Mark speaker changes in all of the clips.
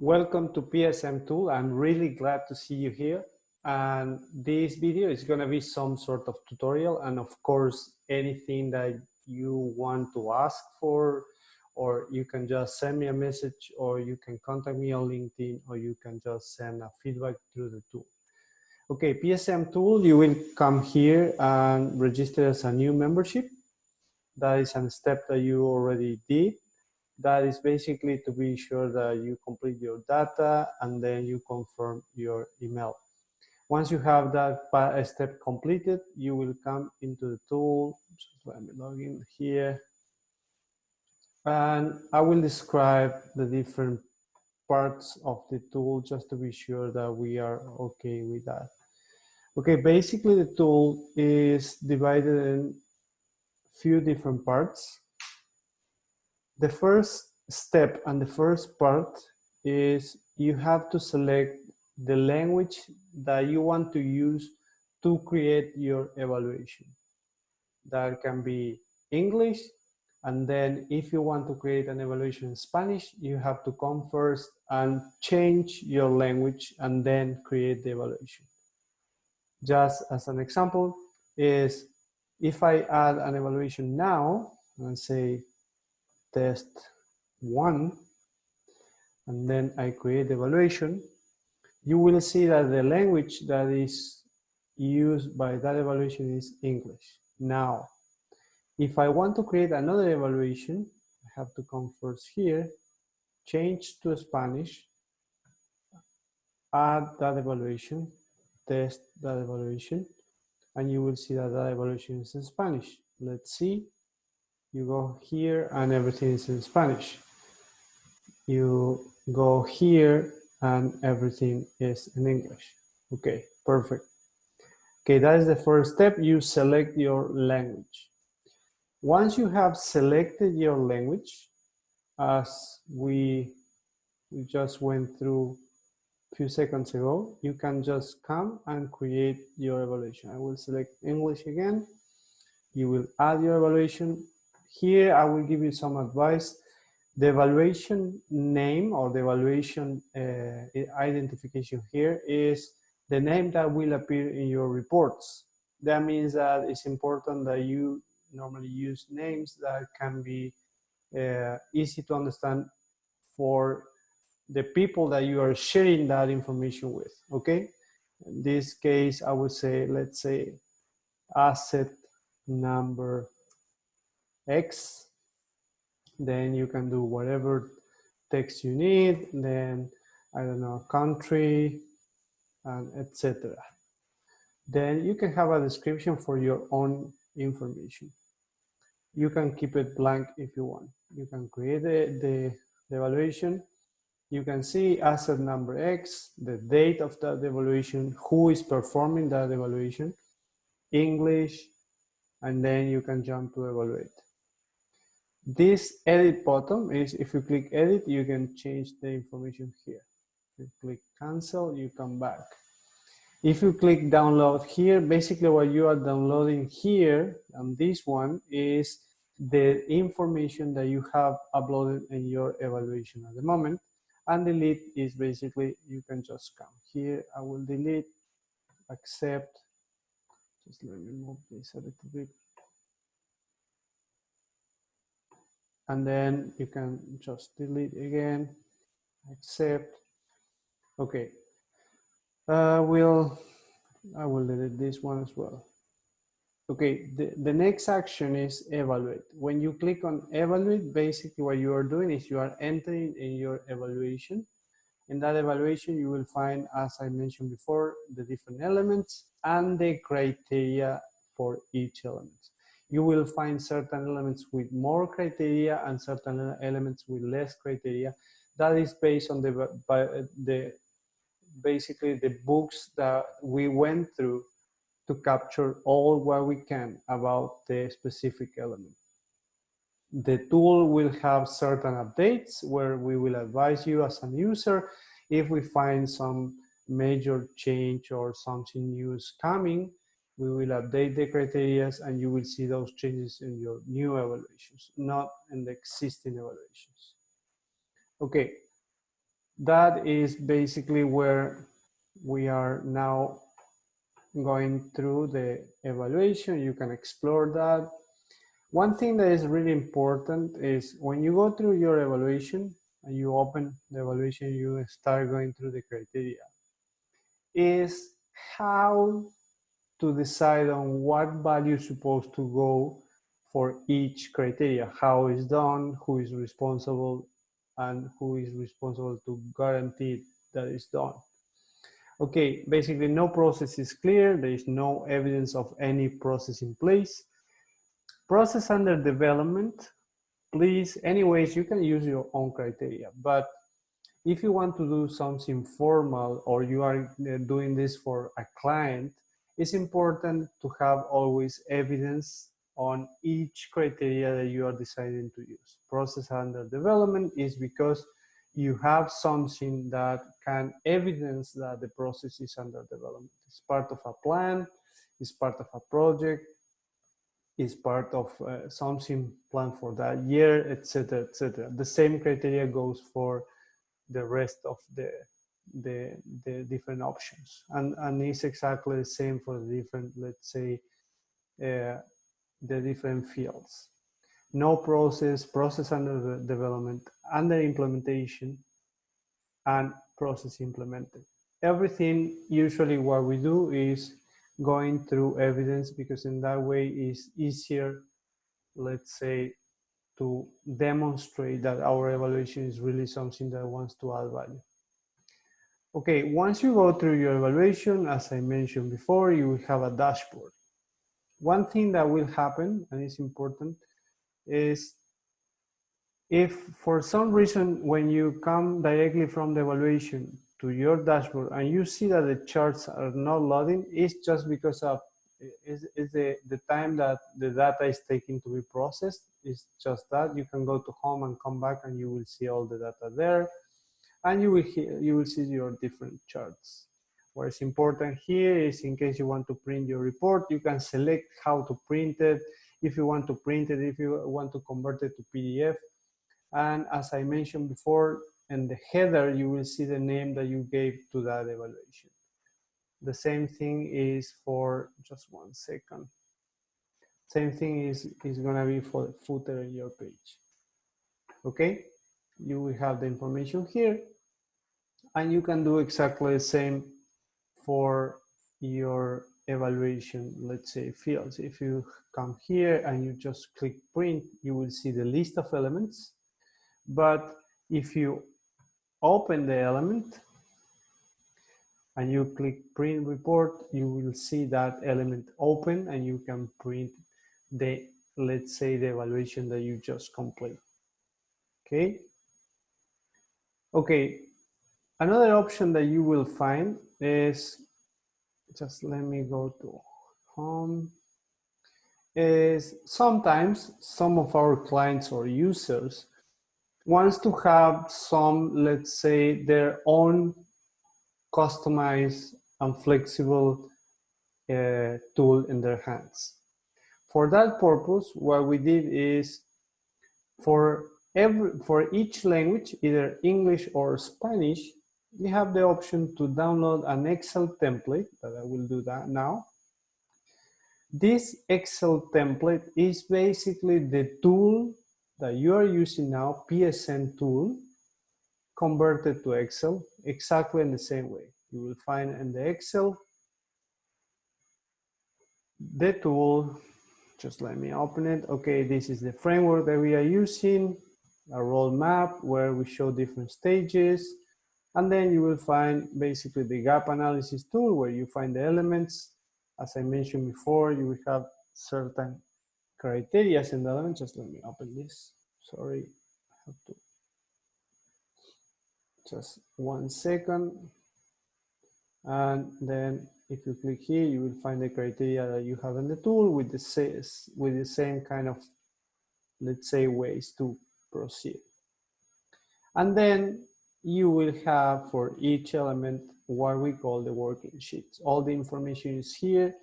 Speaker 1: Welcome to PSM Tool. I'm really glad to see you here. And this video is going to be some sort of tutorial. And of course, anything that you want to ask for, or you can just send me a message, or you can contact me on LinkedIn, or you can just send a feedback through the tool. Okay, PSM Tool, you will come here and register as a new membership. That is a step that you already did. That is basically to be sure that you complete your data and then you confirm your email. Once you have that step completed, you will come into the tool. Just let me log in here. And I will describe the different parts of the tool just to be sure that we are okay with that. Okay, basically the tool is divided in a few different parts. The first step and the first part is you have to select the language that you want to use to create your evaluation. That can be English, and then if you want to create an evaluation in Spanish, you have to come first and change your language and then create the evaluation. Just as an example is if I add an evaluation now and say test 1, and then I create the evaluation, you will see that the language that is used by that evaluation is English. Now, if I want to create another evaluation, I have to come first here, change to Spanish, add that evaluation, test that evaluation, and you will see that that evaluation is in Spanish. Let's see. You go here and everything is in Spanish. You go here and everything is in English. Okay, perfect. Okay, that is the first step. You select your language. Once you have selected your language, as we just went through a few seconds ago, you can just come and create your evaluation. I will select English again. You will add your evaluation. Here, I will give you some advice. The evaluation name or the evaluation identification here is the name that will appear in your reports. That means that it's important that you normally use names that can be easy to understand for the people that you are sharing that information with, okay? In this case, I would say, let's say, asset number X. Then you can do whatever text you need, then I don't know, country, and etc. Then you can have a description for your own information. You can keep it blank if you want. You can create the evaluation. You can see asset number X, the date of that evaluation, who is performing that evaluation, English, and then you can jump to evaluate. This edit button is, if you click edit, you can change the information here. If you click cancel, you come back. If you click download here, basically what you are downloading here on this one is the information that you have uploaded in your evaluation at the moment. And delete is basically, you can just come here. I will delete, accept. Just let me move this a little bit. And then you can just delete again, accept. Okay, I will delete this one as well. Okay, the next action is evaluate. When you click on evaluate, basically what you are doing is you are entering in your evaluation. In that evaluation, you will find, as I mentioned before, the different elements and the criteria for each element. You will find certain elements with more criteria and certain elements with less criteria. That is based on basically the books that we went through to capture all what we can about the specific element. The tool will have certain updates where we will advise you as an user if we find some major change or something new is coming. We will update the criteria and you will see those changes in your new evaluations, not in the existing evaluations. Okay, that is basically where we are now going through the evaluation. You can explore that. One thing that is really important is when you go through your evaluation and you open the evaluation, you start going through the criteria, is how to decide on what value is supposed to go for each criteria, how it's done, who is responsible, and who is responsible to guarantee that it's done. Okay, basically no process is clear. There is no evidence of any process in place. Process under development, please, anyways, you can use your own criteria, but if you want to do something formal or you are doing this for a client, it's important to have always evidence on each criteria that you are deciding to use. Process under development is because you have something that can evidence that the process is under development. It's part of a plan, it's part of a project, is part of something planned for that year, etc., etc. The same criteria goes for the rest of the different options, and it's exactly the same for the different, let's say, the different fields. No process, process under development, under implementation, and process implemented. Everything, usually what we do is going through evidence, because in that way it's easier, let's say, to demonstrate that our evaluation is really something that wants to add value. Okay, once you go through your evaluation, as I mentioned before, you will have a dashboard. One thing that will happen, and it's important, is if for some reason when you come directly from the evaluation to your dashboard and you see that the charts are not loading, it's just because of the time that the data is taking to be processed. It's just that. You can go to home and come back and you will see all the data there, and you will see your different charts. What is important here is, in case you want to print your report, you can select how to print it, if you want to print it, if you want to convert it to PDF. And as I mentioned before, in the header, you will see the name that you gave to that evaluation. The same thing is for, just one second. Same thing is gonna be for the footer in your page. Okay, you will have the information here, and you can do exactly the same for your evaluation, let's say, fields. If you come here and you just click print, you will see the list of elements. But if you open the element and you click print report, you will see that element open and you can print the, let's say, the evaluation that you just complete. Okay. Okay. Another option that you will find is, just let me go to home, is sometimes some of our clients or users wants to have some, let's say, their own customized and flexible tool in their hands. For that purpose, what we did is, for each language, either English or Spanish, you have the option to download an Excel template, that I will do that now. This Excel template is basically the tool that you are using now, PSN tool, converted to Excel, exactly in the same way. You will find in the Excel the tool. Just let me open it. Okay, this is the framework that we are using, a roadmap where we show different stages. And then you will find basically the gap analysis tool, where you find the elements. As I mentioned before, you will have certain criteria in the element. Just let me open this. Sorry, I have to. Just one second. And then if you click here, you will find the criteria that you have in the tool with the same kind of, let's say, ways to proceed. And then you will have for each element what we call the working sheets. All the information is here,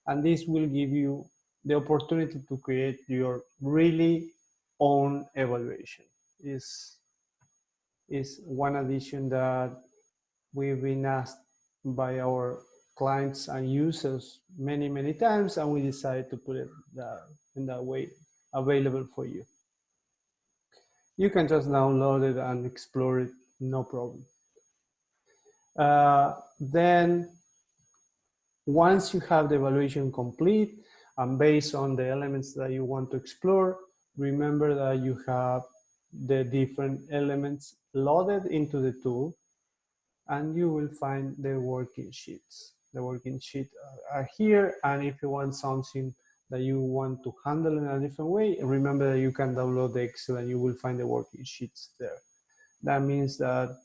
Speaker 1: and this will give you the opportunity to create your really own evaluation. Is is one addition that we've been asked by our clients and users many times, and we decided to put it in that way available for you. You can just download it and explore it, no problem. Then once you have the evaluation complete and based on the elements that you want to explore, remember that you have the different elements loaded into the tool, and you will find the working sheets. The working sheets are here, and if you want something that you want to handle in a different way, remember that you can download the Excel and you will find the working sheets there. That means that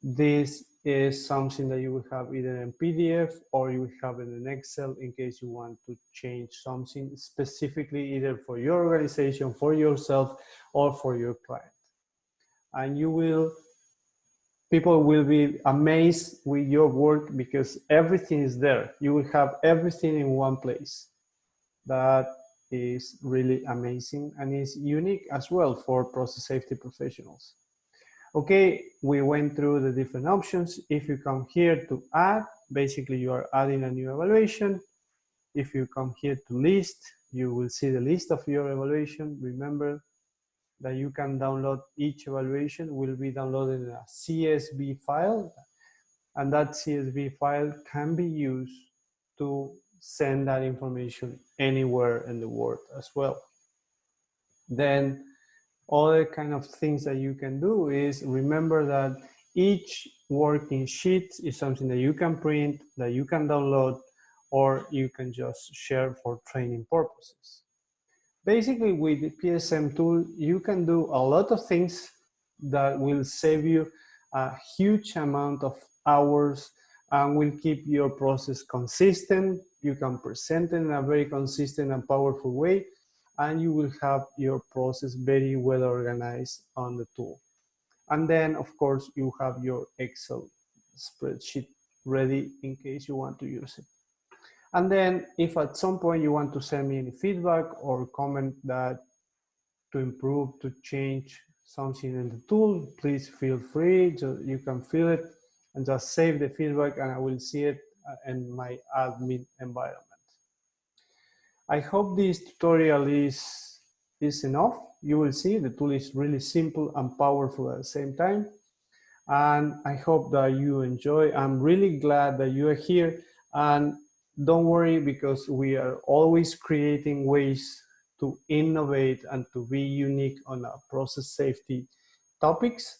Speaker 1: this is something that you will have either in PDF or you will have it in Excel in case you want to change something specifically either for your organization, for yourself, or for your client. And people will be amazed with your work because everything is there. You will have everything in one place. That is really amazing and is unique as well for process safety professionals. Okay, we went through the different options. If you come here to add, basically you are adding a new evaluation. If you come here to list, you will see the list of your evaluation. Remember that you can download each evaluation will be downloaded in a CSV file, and that CSV file can be used to send that information anywhere in the world as well. Then other kind of things that you can do is remember that each working sheet is something that you can print, that you can download, or you can just share for training purposes. Basically, with the PSM tool, you can do a lot of things that will save you a huge amount of hours and will keep your process consistent. You can present it in a very consistent and powerful way, and you will have your process very well organized on the tool. And then, of course, you have your Excel spreadsheet ready in case you want to use it. And then if at some point you want to send me any feedback or comment that to improve, to change something in the tool, please feel free. You can fill it and just save the feedback and I will see it in my admin environment. I hope this tutorial is enough. You will see the tool is really simple and powerful at the same time. And I hope that you enjoy. I'm really glad that you are here. And don't worry, because we are always creating ways to innovate and to be unique on our process safety topics.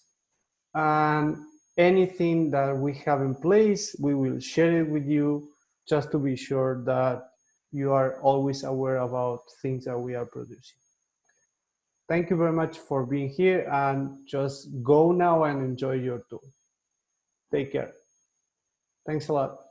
Speaker 1: And anything that we have in place, we will share it with you just to be sure that you are always aware about things that we are producing. Thank you very much for being here, and just go now and enjoy your tool. Take care. Thanks a lot.